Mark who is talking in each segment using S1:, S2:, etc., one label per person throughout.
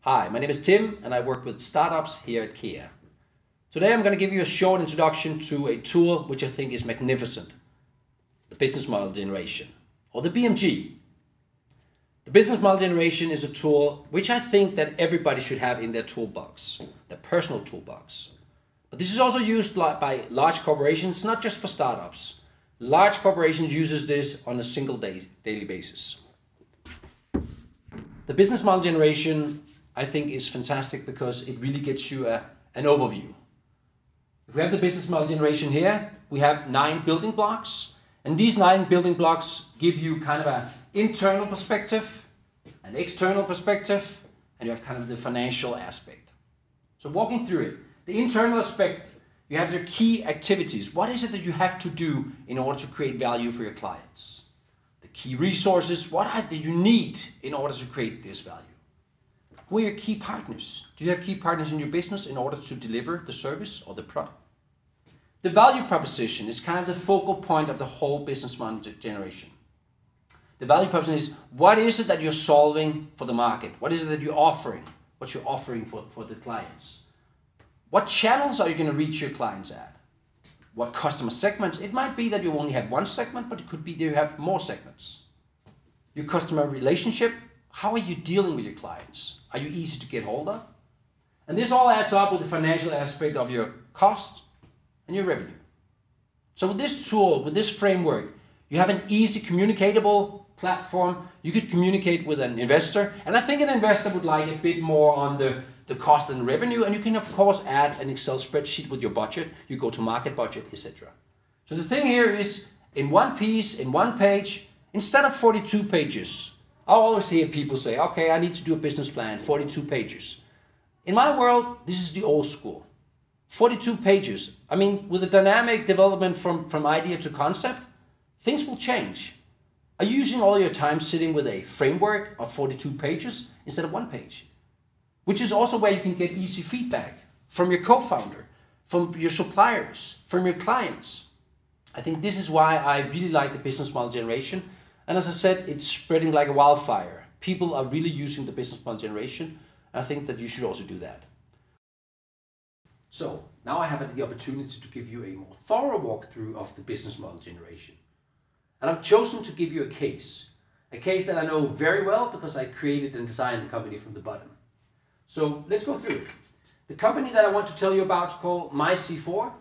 S1: Hi, my name is Tim and I work with startups here at Kia. Today I'm going to give you a short introduction to a tool which I think is magnificent. The business model generation, or the BMG. The business model generation is a tool which I think that everybody should have in their toolbox, their personal toolbox. But this is also used by large corporations, not just for startups. Large corporations uses this on a single daily basis. The business model generation I think is fantastic because it really gets you an overview. If we have the business model generation here, we have 9 building blocks. And these 9 building blocks give you kind of an internal perspective, an external perspective, and you have kind of the financial aspect. So walking through it, the internal aspect, you have your key activities. What is it that you have to do in order to create value for your clients? The key resources, what do you need in order to create this value? Who are your key partners? Do you have key partners in your business in order to deliver the service or the product? The value proposition is kind of the focal point of the whole business model generation. The value proposition is, what is it that you're solving for the market? What is it that you're offering? What you're offering for the clients? What channels are you going to reach your clients at? What customer segments? It might be that you only have one segment, but it could be that you have more segments. Your customer relationship, how are you dealing with your clients? Are you easy to get hold of? And this all adds up with the financial aspect of your cost and your revenue. So with this tool, with this framework, you have an easy communicatable platform. You could communicate with an investor. And I think an investor would like a bit more on the cost and revenue. And you can, of course, add an Excel spreadsheet with your budget, your go-to-market budget, etc. So the thing here is, in one piece, in one page, instead of 42 pages, I always hear people say, okay, I need to do a business plan, 42 pages. In my world, this is the old school. 42 pages. I mean, with the dynamic development from idea to concept, things will change. Are you using all your time sitting with a framework of 42 pages instead of one page? Which is also where you can get easy feedback from your co-founder, from your suppliers, from your clients. I think this is why I really like the business model generation. And as I said, it's spreading like a wildfire. People are really using the business model generation. I think that you should also do that. So now I have the opportunity to give you a more thorough walkthrough of the business model generation. And I've chosen to give you a case that I know very well because I created and designed the company from the bottom. So let's go through it. The company that I want to tell you about is called F&ICK.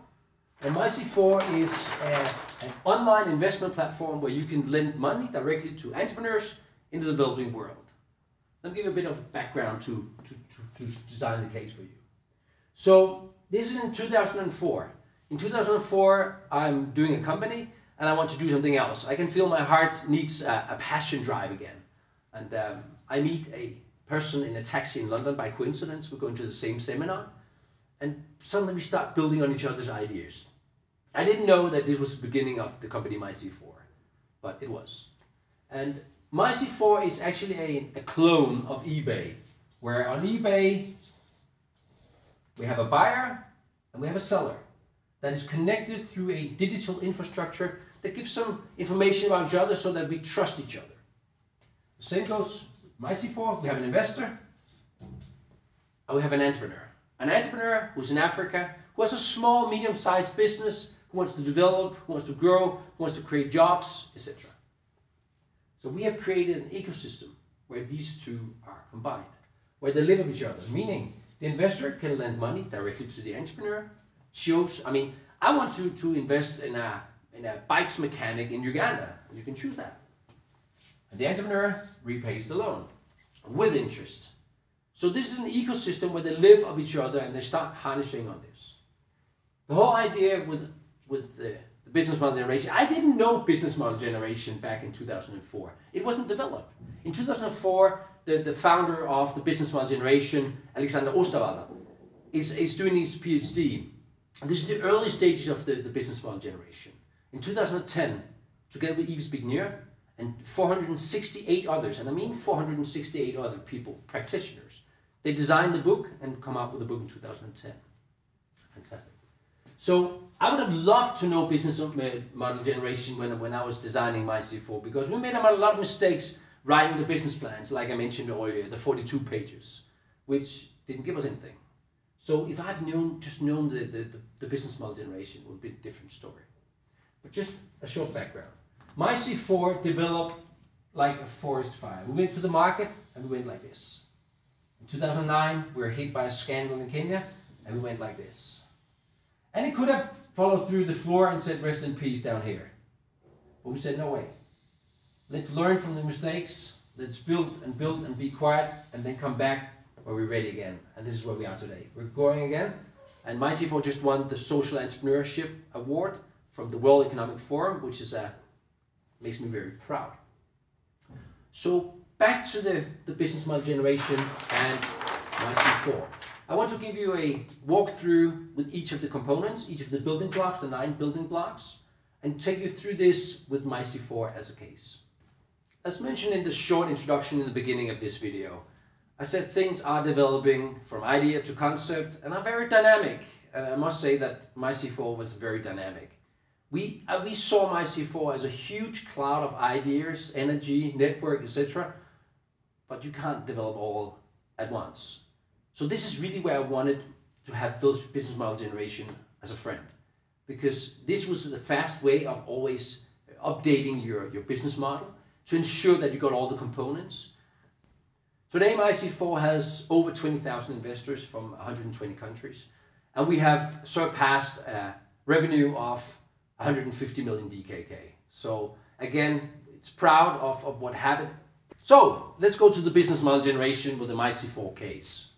S1: And F&ICK is an online investment platform where you can lend money directly to entrepreneurs in the developing world. Let me give you a bit of background to design the case for you. So this is in 2004. In 2004, I'm doing a company and I want to do something else. I can feel my heart needs a passion drive again. And I meet a person in a taxi in London by coincidence. We're going to the same seminar. And suddenly we start building on each other's ideas. I didn't know that this was the beginning of the company F&ICK, but it was. And F&ICK is actually a clone of eBay, where on eBay we have a buyer and we have a seller that is connected through a digital infrastructure that gives some information about each other so that we trust each other. The same goes with F&ICK. We have an investor and we have an entrepreneur. An entrepreneur who's in Africa, who has a small, medium-sized business, who wants to develop, who wants to grow, who wants to create jobs, etc. So we have created an ecosystem where these two are combined, where they live with each other, meaning the investor can lend money directly to the entrepreneur. I want to invest in a bikes mechanic in Uganda. You can choose that. And the entrepreneur repays the loan with interest. So this is an ecosystem where they live of each other and they start harnessing on this. The whole idea with the business model generation, I didn't know business model generation back in 2004. It wasn't developed. In 2004, the founder of the business model generation, Alexander Osterwalder, is doing his PhD. And this is the early stages of the business model generation. In 2010, together with Yves Bignier and 468 others, and I mean 468 other people, practitioners, they designed the book and come up with the book in 2010. Fantastic. So I would have loved to know business model generation when I was designing F&ICK, because we made a lot of mistakes writing the business plans, like I mentioned earlier, the 42 pages. which didn't give us anything. So if I've just known the business model generation, it would be a different story. But just a short background. MyC4 developed like a forest fire. We went to the market and we went like this. In 2009, we were hit by a scandal in Kenya and we went like this. And it could have followed through the floor and said rest in peace down here. But we said no way. Let's learn from the mistakes. Let's build and be quiet and then come back where we're ready again. And this is where we are today. We're growing again. And MyC4 just won the Social Entrepreneurship Award from the World Economic Forum, which is makes me very proud. So back to the business model generation and MyC4. I want to give you a walkthrough with each of the components, each of the building blocks, the 9 building blocks, and take you through this with MyC4 as a case. As mentioned in the short introduction in the beginning of this video, I said things are developing from idea to concept and are very dynamic. And I must say that MyC4 was very dynamic. We saw MyC4 as a huge cloud of ideas, energy, network, etc. But you can't develop all at once. So this is really where I wanted to have built business model generation as a friend. Because this was the fast way of always updating your business model to ensure that you got all the components. Today MyC4 has over 20,000 investors from 120 countries. And we have surpassed a revenue of 150 million DKK. So again, it's proud of what happened. So let's go to the business model generation with the MyC4 case.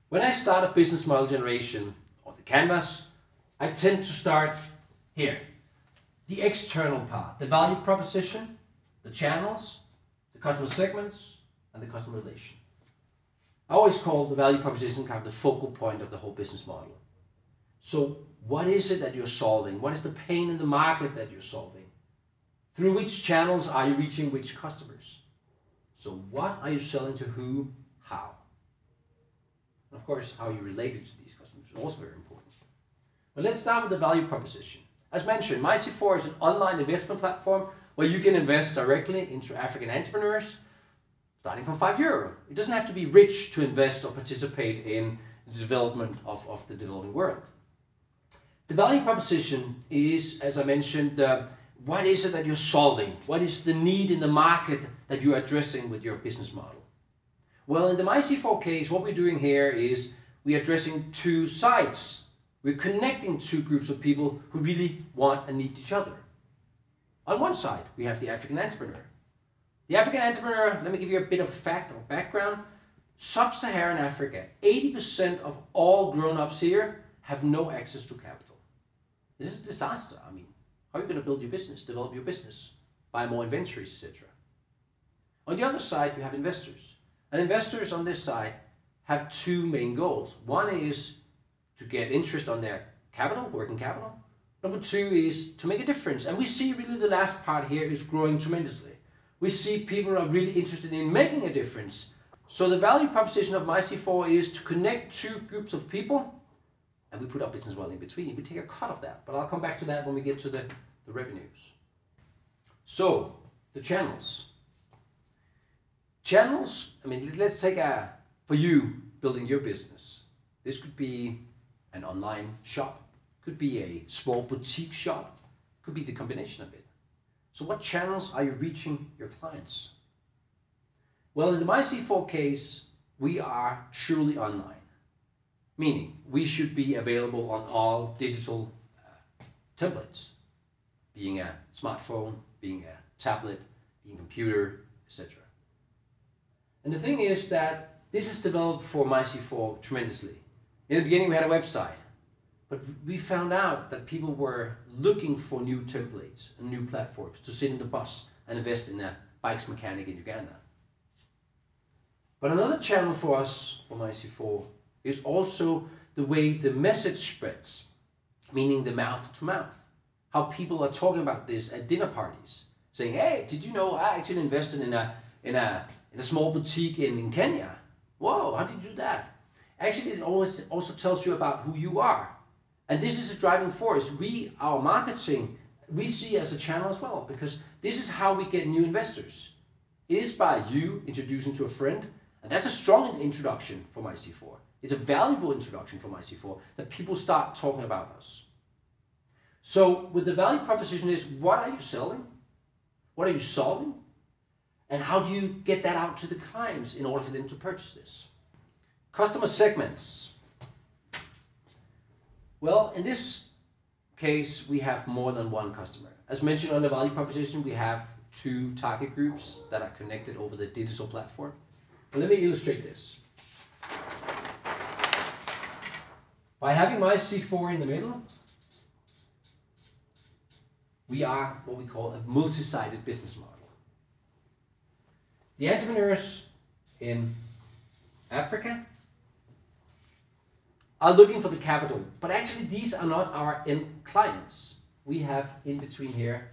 S1: When I start a business model generation or the canvas, I tend to start here. The external part, the value proposition, the channels, the customer segments, and the customer relation. I always call the value proposition kind of the focal point of the whole business model. So what is it that you're solving? What is the pain in the market that you're solving? Through which channels are you reaching which customers? So what are you selling to who, how? And of course, how you related to these customers is also very important. But let's start with the value proposition. As mentioned, MyC4 is an online investment platform where you can invest directly into African entrepreneurs starting from €5. It doesn't have to be rich to invest or participate in the development of the developing world. The value proposition is, as I mentioned, what is it that you're solving? What is the need in the market that you're addressing with your business model? Well, in the MyC4 case, what we're doing here is we're addressing 2 sides. We're connecting 2 groups of people who really want and need each other. On one side, we have the African entrepreneur. The African entrepreneur, let me give you a bit of fact or background. Sub-Saharan Africa, 80% of all grown-ups here have no access to capital. This is a disaster. I mean, how are you going to build your business, develop your business, buy more inventories, etc.? On the other side, you have investors. And investors on this side have 2 main goals. One is to get interest on their capital, working capital. Number 2 is to make a difference. And we see really the last part here is growing tremendously. We see people are really interested in making a difference. So the value proposition of MyC4 is to connect 2 groups of people, and we put our business model in between. We take a cut of that, but I'll come back to that when we get to the revenues. So, the channels. Channels, I mean, let's take for you building your business. This could be an online shop, could be a small boutique shop, could be the combination of it. So what channels are you reaching your clients? Well, in the MyC4 case, we are truly online. Meaning, we should be available on all digital templates, being a smartphone, being a tablet, being a computer, etc. And the thing is that this is developed for MyC4 tremendously. In the beginning, we had a website, but we found out that people were looking for new templates and new platforms to sit in the bus and invest in a bikes mechanic in Uganda. But another channel for us, for MyC4, is also the way the message spreads, meaning the mouth to mouth. How people are talking about this at dinner parties, saying, hey, did you know I actually invested in a small boutique in Kenya? Whoa, how did you do that? Actually, it also tells you about who you are. And this is a driving force. Our marketing, we see as a channel as well, because this is how we get new investors. It is by you introducing to a friend, And that's a strong introduction for IC4. It's a valuable introduction from IC4 that people start talking about us. So with the value proposition is, what are you selling? What are you solving? And how do you get that out to the clients in order for them to purchase this? Customer segments. Well, in this case, we have more than one customer. As mentioned on the value proposition, we have 2 target groups that are connected over the digital platform. But let me illustrate this. By having my C4 in the middle, we are what we call a multi-sided business model. The entrepreneurs in Africa are looking for the capital, but actually these are not our end clients. We have in between here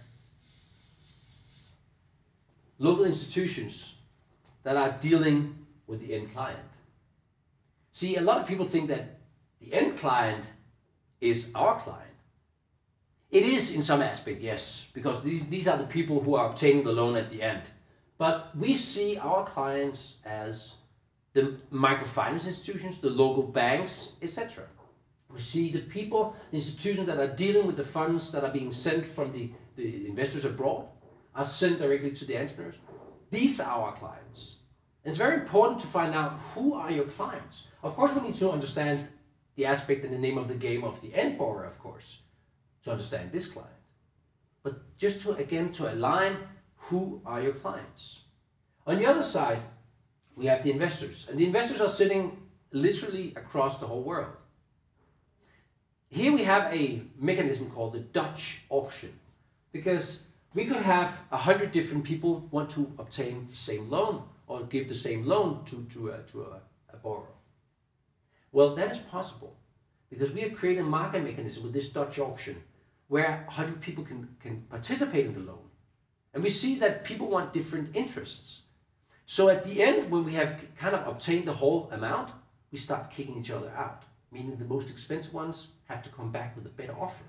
S1: local institutions that are dealing with the end client. See, a lot of people think that the end client is our client. It is in some aspect, yes, because these are the people who are obtaining the loan at the end. But we see our clients as the microfinance institutions, the local banks, etc. We see the people, the institutions that are dealing with the funds that are being sent from the investors abroad, are sent directly to the entrepreneurs. These are our clients. And it's very important to find out who are your clients. Of course, we need to understand the aspect and the name of the game of the end borrower, of course, to understand this client. But just to, again, to align, who are your clients? On the other side, we have the investors. And the investors are sitting literally across the whole world. Here we have a mechanism called the Dutch auction. Because we could have 100 different people want to obtain the same loan or give the same loan to a borrower. Well, that is possible because we have created a market mechanism with this Dutch auction where 100 people can participate in the loan. And we see that people want different interests. So at the end, when we have kind of obtained the whole amount, we start kicking each other out, meaning the most expensive ones have to come back with a better offer.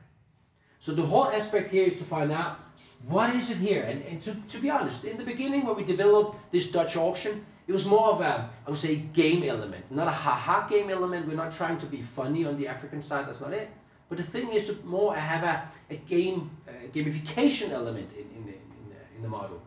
S1: So the whole aspect here is to find out what is it here. And to be honest, in the beginning when we developed this Dutch auction, it was more of a, I would say, game element, not a ha-ha game element. We're not trying to be funny on the African side, that's not it. But the thing is to more have a gamification element in the model.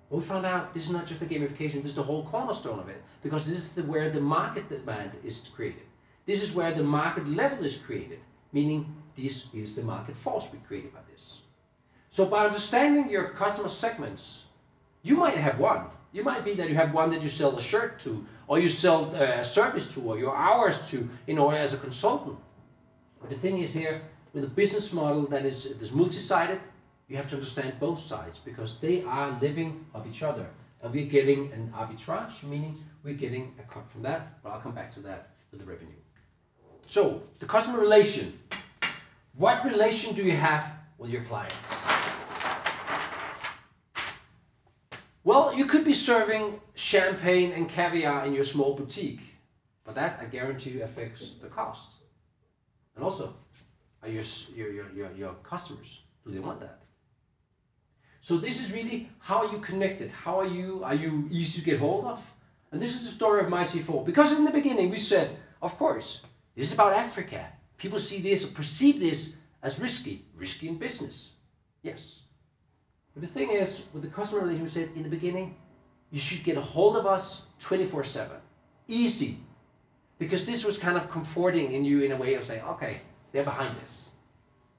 S1: But we found out this is not just a gamification, this is the whole cornerstone of it, because this is where the market demand is created. This is where the market level is created, meaning this is the market force we created by this. So by understanding your customer segments, you might have one. You might be that you have one that you sell a shirt to, or you sell a service to, or your hours to, as a consultant. But the thing is here, with a business model that is multi-sided, you have to understand both sides because they are living of each other. And we're getting an arbitrage, meaning we're getting a cut from that, but I'll come back to that with the revenue. So, the customer relation. What relation do you have with your clients? Well, you could be serving champagne and caviar in your small boutique, but that, I guarantee you, affects the cost. And also, are your customers, do they want that? So this is really how are you connected? How are you easy to get hold of? And this is the story of MyC4. Because in the beginning we said, of course, this is about Africa. People see this or perceive this as risky in business. Yes. But the thing is, with the customer relation, we said in the beginning, you should get a hold of us 24/7. Easy. Because this was kind of comforting in you in a way of saying, okay, they're behind this.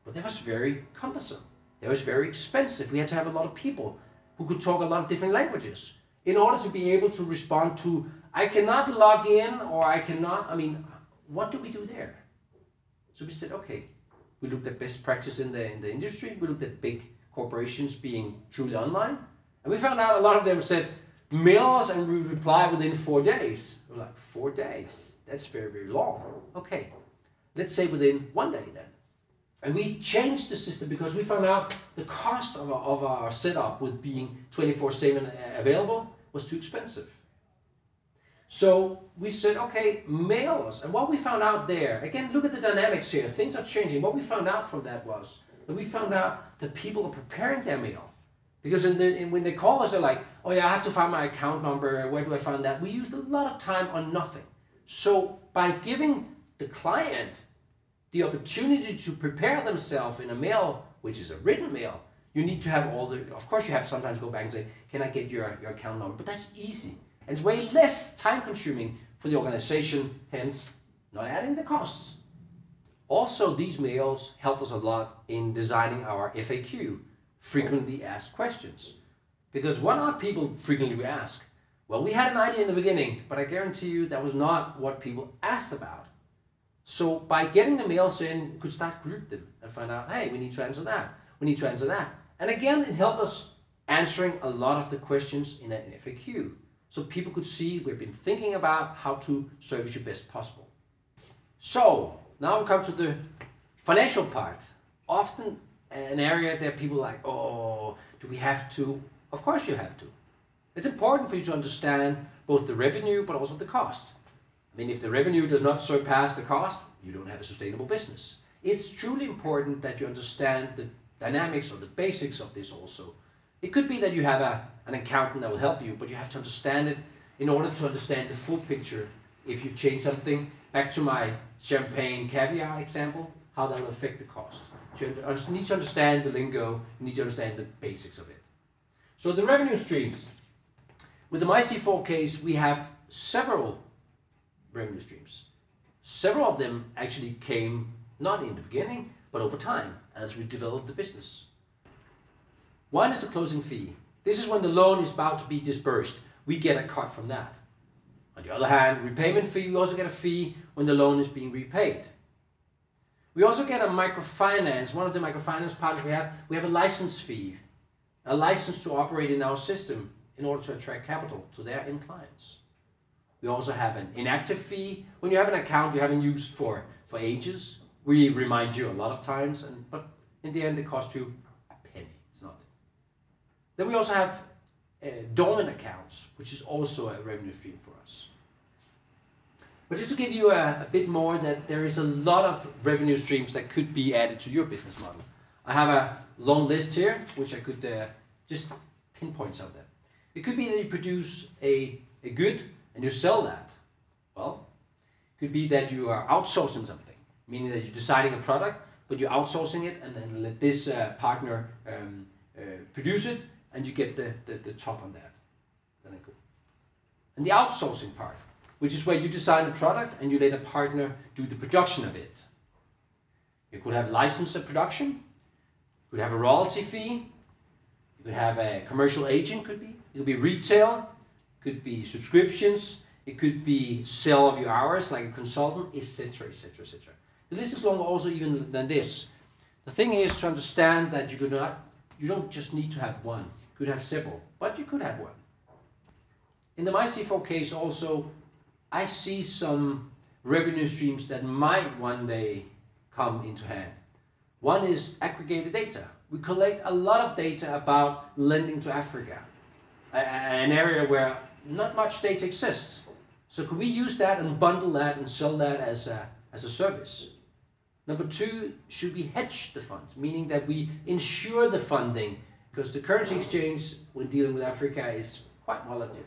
S1: But that was very cumbersome. That was very expensive. We had to have a lot of people who could talk a lot of different languages in order to be able to respond to, I cannot log in or I cannot, what do we do there? So we said, okay, we looked at best practice in the industry. We looked at big corporations being truly online. And we found out a lot of them said, mail us and we reply within 4 days. We're like, 4 days? That's very, very long. Okay, let's say within 1 day then. And we changed the system because we found out the cost of our setup with being 24/7 available was too expensive. So we said, okay, mail us. And what we found out there, again, look at the dynamics here. Things are changing. What we found out from that was that we found out that people are preparing their mail. Because when they call us, they're like, oh yeah, I have to find my account number, where do I find that? We used a lot of time on nothing. So by giving the client the opportunity to prepare themselves in a mail, which is a written mail, you need to have all the, of course you have to sometimes go back and say, can I get your account number? But that's easy. And it's way less time consuming for the organization, hence not adding the costs. Also, these mails help us a lot in designing our FAQ, frequently asked questions. Because what are people frequently ask? Well, we had an idea in the beginning, but I guarantee you that was not what people asked about. So by getting the mails in, we could start group them and find out, hey, we need to answer that. We need to answer that. And again, it helped us answering a lot of the questions in an FAQ. So people could see we've been thinking about how to service you best possible. So now we come to the financial part. Often an area that people are like, oh, do we have to? Of course you have to. It's important for you to understand both the revenue but also the cost. I mean, if the revenue does not surpass the cost, you don't have a sustainable business. It's truly important that you understand the dynamics or the basics of this also. It could be that you have an accountant that will help you, but you have to understand it in order to understand the full picture. If you change something, back to my champagne caviar example, how that will affect the cost. You need to understand the lingo, you need to understand the basics of it. So the revenue streams. With the MyC4 case, we have several revenue streams. Several of them actually came not in the beginning, but over time as we developed the business. One is the closing fee. This is when the loan is about to be disbursed. We get a cut from that. On the other hand, repayment fee, we also get a fee when the loan is being repaid. We also get a microfinance. One of the microfinance partners we have a license fee, a license to operate in our system in order to attract capital to their end clients. We also have an inactive fee. When you have an account you haven't used for ages, we remind you a lot of times, but in the end it costs you a penny. It's nothing. Then we also have dormant accounts, which is also a revenue stream for us. But just to give you a bit more, that there is a lot of revenue streams that could be added to your business model. I have a long list here, which I could just pinpoint some of them. It could be that you produce a good and you sell that. Well, it could be that you are outsourcing something, meaning that you're designing a product, but you're outsourcing it and then let this partner produce it, and you get the top on that. Then cool. And the outsourcing part, which is where you design the product and you let a partner do the production of it. You could have license of production, you could have a royalty fee, you could have a commercial agent, it could be retail, it could be subscriptions, it could be sale of your hours like a consultant, etc., etc., etc. The list is longer also even than this. The thing is to understand that you don't just need to have one. You could have several, but you could have one. In the MyC4 case also, I see some revenue streams that might one day come into hand. One is aggregated data. We collect a lot of data about lending to Africa, an area where not much data exists. So could we use that and bundle that and sell that as a service? Number two, should we hedge the funds, meaning that we insure the funding, because the currency exchange when dealing with Africa is quite volatile.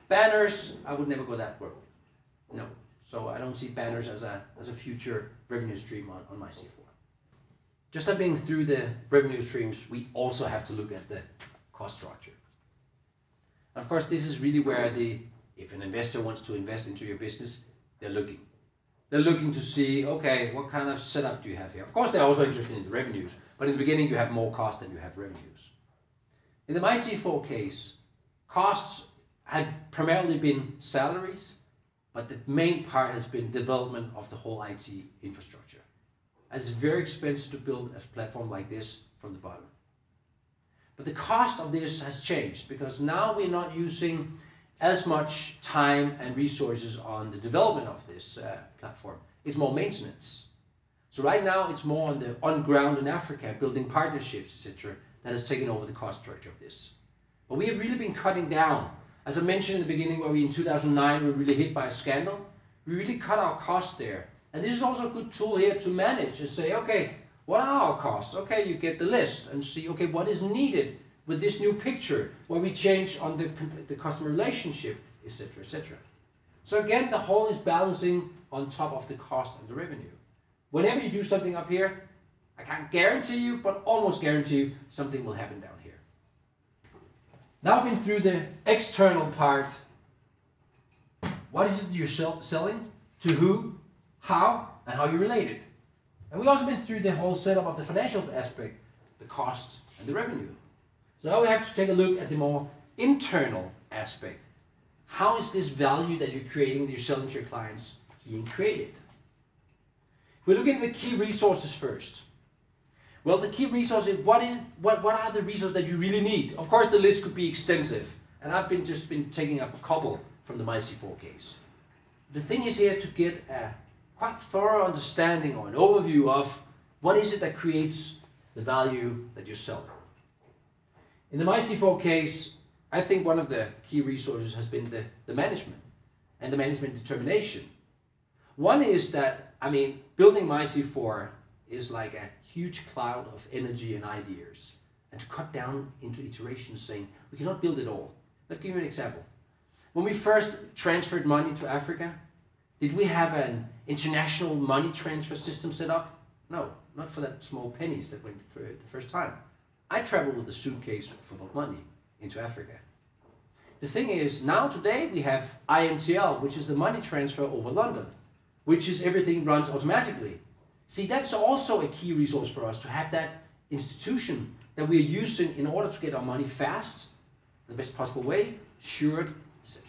S1: Banners, I would never go that road. No. So I don't see banners as a future revenue stream on MyC4. Just having through the revenue streams, we also have to look at the cost structure. Of course, this is really where if an investor wants to invest into your business, they're looking. They're looking to see, okay, what kind of setup do you have here? Of course, they're also interested in the revenues, but in the beginning, you have more cost than you have revenues. In the MyC4 case, costs had primarily been salaries, but the main part has been development of the whole IT infrastructure. It's very expensive to build a platform like this from the bottom. But the cost of this has changed because now we're not using as much time and resources on the development of this platform. It's more maintenance. So right now it's more on ground in Africa, building partnerships, etc., that has taken over the cost structure of this. But we have really been cutting down. As I mentioned in the beginning, where in 2009 we were really hit by a scandal, we really cut our costs there. And this is also a good tool here to manage and say, okay, What are our costs? Okay, you get the list and see, okay, what is needed with this new picture, where we change on the customer relationship, etc., etc. So again, the whole is balancing on top of the cost and the revenue. Whenever you do something up here, I can't guarantee you, but almost guarantee you, something will happen down here. Now I've been through the external part. What is it you're selling? To who? How? And how you relate it. And we've also been through the whole setup of the financial aspect, the cost and the revenue. So now we have to take a look at the more internal aspect. How is this value that you're creating, that you're selling to your clients, being created? We're looking at the key resources first. Well, the key resources, what are the resources that you really need? Of course, the list could be extensive, and I've just been taking up a couple from the MyC4 case. The thing is here to get a quite thorough understanding or an overview of what is it that creates the value that you're selling. In the MyC4 case, I think one of the key resources has been the management and the management determination. One is that, building MyC4 is like a huge cloud of energy and ideas, and to cut down into iterations saying, we cannot build it all. Let me give you an example. When we first transferred money to Africa, did we have an international money transfer system set up? No, not for that small pennies that went through it the first time. I traveled with a suitcase full of money into Africa. The thing is, now today we have IMTL, which is the money transfer over London, which is everything runs automatically. See, that's also a key resource for us, to have that institution that we are using in order to get our money fast, the best possible way, assured, etc.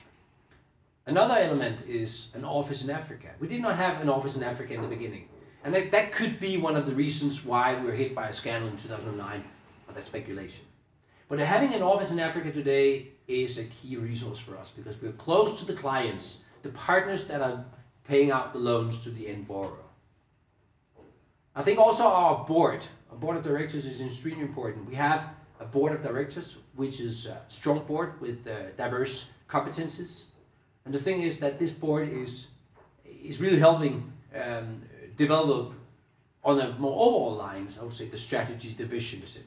S1: Another element is an office in Africa. We did not have an office in Africa in the beginning. And that could be one of the reasons why we were hit by a scandal in 2009, but that's speculation. But having an office in Africa today is a key resource for us, because we're close to the clients, the partners that are paying out the loans to the end borrower. I think also our board of directors is extremely important. We have a board of directors, which is a strong board with diverse competences. And the thing is that this board is really helping develop on a more overall lines, I would say, the strategy, the vision, etc.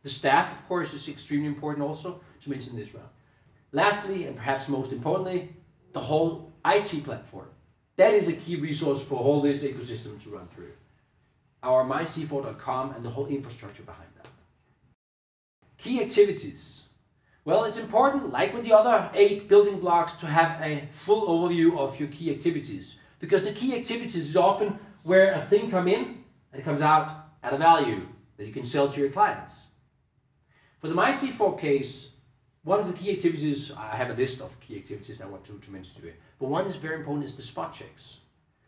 S1: The staff, of course, is extremely important also to mention this round. Lastly, and perhaps most importantly, the whole IT platform. That is a key resource for all this ecosystem to run through. Our myc4.com and the whole infrastructure behind that. Key activities. Well, it's important, like with the other 8 building blocks, to have a full overview of your key activities. Because the key activities is often where a thing comes in and it comes out at a value that you can sell to your clients. For the MyC4 case, one of the key activities, I have a list of key activities I want to mention to you, but one is very important, is the spot checks.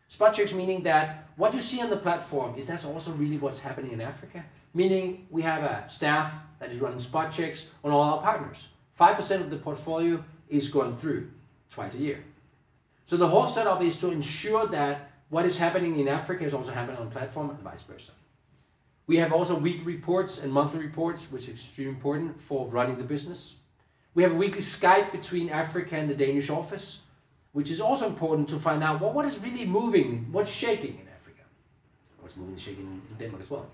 S1: Spot checks meaning that what you see on the platform is that's also really what's happening in Africa. Meaning we have a staff that is running spot checks on all our partners. 5% of the portfolio is going through twice a year. So the whole setup is to ensure that what is happening in Africa is also happening on the platform and vice versa. We have also weekly reports and monthly reports, which is extremely important for running the business. We have a weekly Skype between Africa and the Danish office, which is also important to find out what is really moving, what's shaking in Africa, what's moving and shaking in Denmark as well.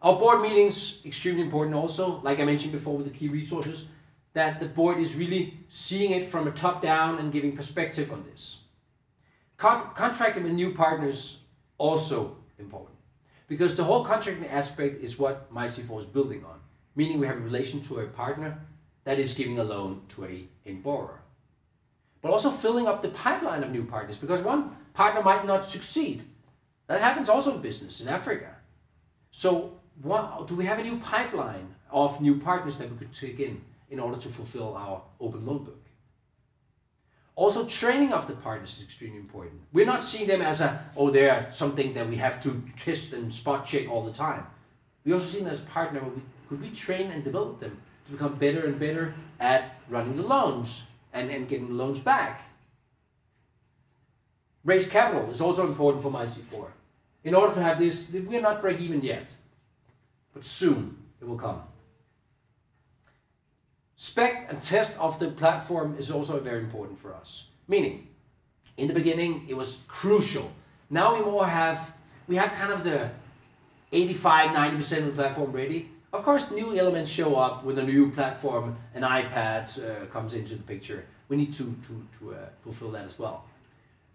S1: Our board meetings, extremely important also, like I mentioned before with the key resources, that the board is really seeing it from a top down and giving perspective on this. Contracting with new partners, also important. Because the whole contracting aspect is what MyC4 is building on. Meaning we have a relation to a partner that is giving a loan to a end borrower. But also filling up the pipeline of new partners, because one partner might not succeed. That happens also in business in Africa. So do we have a new pipeline of new partners that we could take in order to fulfill our open loan book? Also, training of the partners is extremely important. We're not seeing them as they're something that we have to test and spot check all the time. We also see them as a partner where could we train and develop them to become better and better at running the loans and getting the loans back. Raise capital is also important for MyC4. In order to have this, we're not break even yet, but soon it will come. Spec and test of the platform is also very important for us. Meaning, in the beginning it was crucial. Now we have kind of 85–90% of the platform ready. Of course, new elements show up with a new platform, an iPad comes into the picture. We need to fulfill that as well.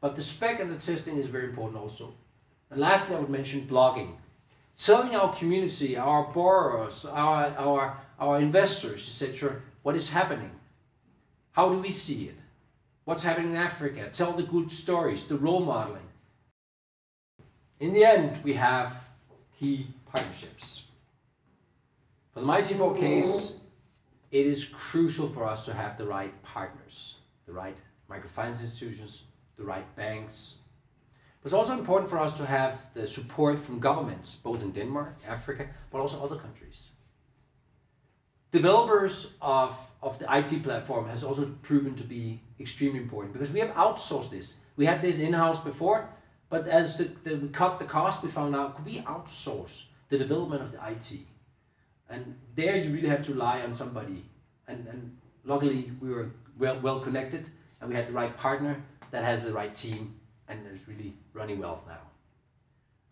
S1: But the spec and the testing is very important also. And lastly, I would mention blogging. Telling our community, our borrowers, our investors, etc., what is happening. How do we see it? What's happening in Africa? Tell the good stories, the role modeling. In the end, we have key partnerships. For the MyC4 case, it is crucial for us to have the right partners, the right microfinance institutions, the right banks. But it's also important for us to have the support from governments, both in Denmark, Africa, but also other countries. Developers of the IT platform has also proven to be extremely important because we have outsourced this. We had this in-house before, but as we cut the cost, we found out, could we outsource the development of the IT? And there you really have to rely on somebody. And luckily we were well connected and we had the right partner that has the right team and is really running well now.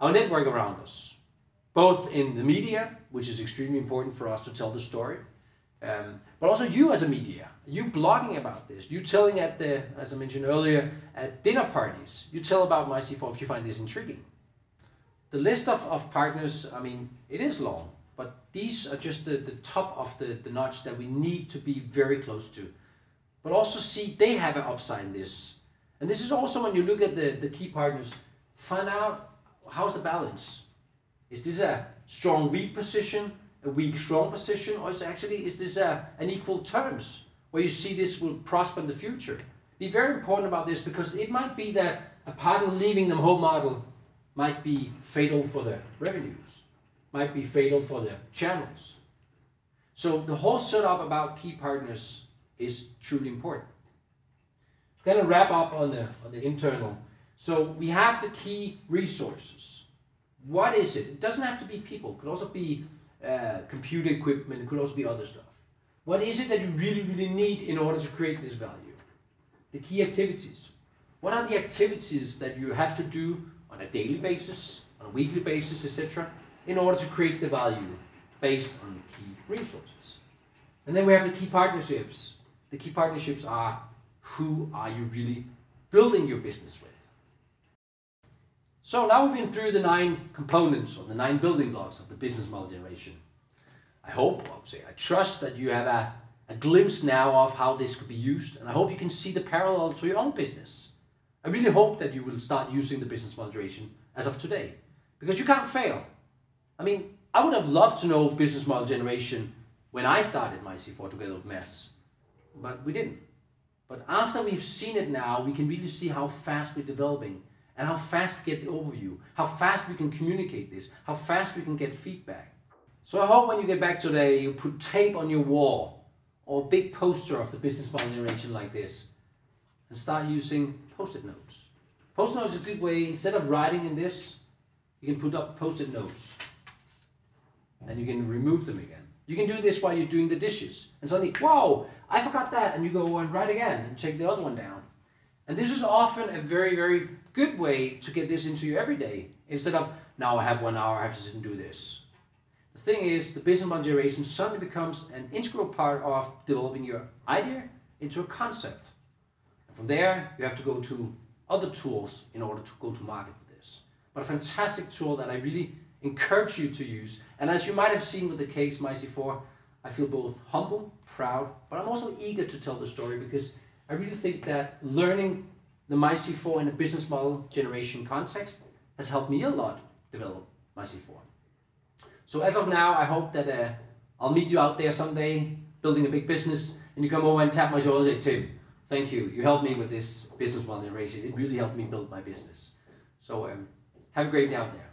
S1: Our network around us, both in the media, which is extremely important for us to tell the story, but also you as a media, you blogging about this, you telling at the, as I mentioned earlier, at dinner parties, you tell about MyC4 if you find this intriguing. The list of partners, I mean, it is long, but these are just the top of the notch that we need to be very close to. But also see they have an upside in this. And this is also when you look at the key partners, find out how's the balance. Is this a strong weak position, a weak strong position, or is this an equal terms where you see this will prosper in the future? Be very important about this because it might be that a partner leaving the whole model might be fatal for the revenues, might be fatal for the channels. So the whole setup about key partners is truly important. To kind of wrap up on the internal. So we have the key resources. What is it? It doesn't have to be people. It could also be computer equipment. It could also be other stuff. What is it that you really need in order to create this value? The key activities. What are the activities that you have to do on a daily basis, on a weekly basis, etc., in order to create the value based on the key resources? And then we have the key partnerships. The key partnerships are who are you really building your business with? So now we've been through the 9 components or the 9 building blocks of the business model generation. I trust that you have a glimpse now of how this could be used, and I hope you can see the parallel to your own business. I really hope that you will start using the business model generation as of today, because you can't fail. I mean, I would have loved to know business model generation when I started MyC4 together with Mads, but we didn't. But after we've seen it now, we can really see how fast we're developing and how fast we get the overview, how fast we can communicate this, how fast we can get feedback. So I hope when you get back today, you put tape on your wall or a big poster of the business model generation like this and start using post-it notes. Post-it notes is a good way, instead of writing in this, you can put up post-it notes and you can remove them again. You can do this while you're doing the dishes and suddenly, whoa, I forgot that, and you go and write again and take the other one down. And this is often a very good way to get this into your everyday, instead of, now I have 1 hour, I have to sit and do this. The thing is, the business model generation suddenly becomes an integral part of developing your idea into a concept. And from there, you have to go to other tools in order to go to market with this. But a fantastic tool that I really encourage you to use. And as you might have seen with the case MyC4, I feel both humble, proud, but I'm also eager to tell the story because I really think that learning the MyC4 in a business model generation context has helped me a lot develop MyC4. So as of now, I hope that I'll meet you out there someday building a big business and you come over and tap my shoulder and say, Tim, thank you. You helped me with this business model generation. It really helped me build my business. So have a great day out there.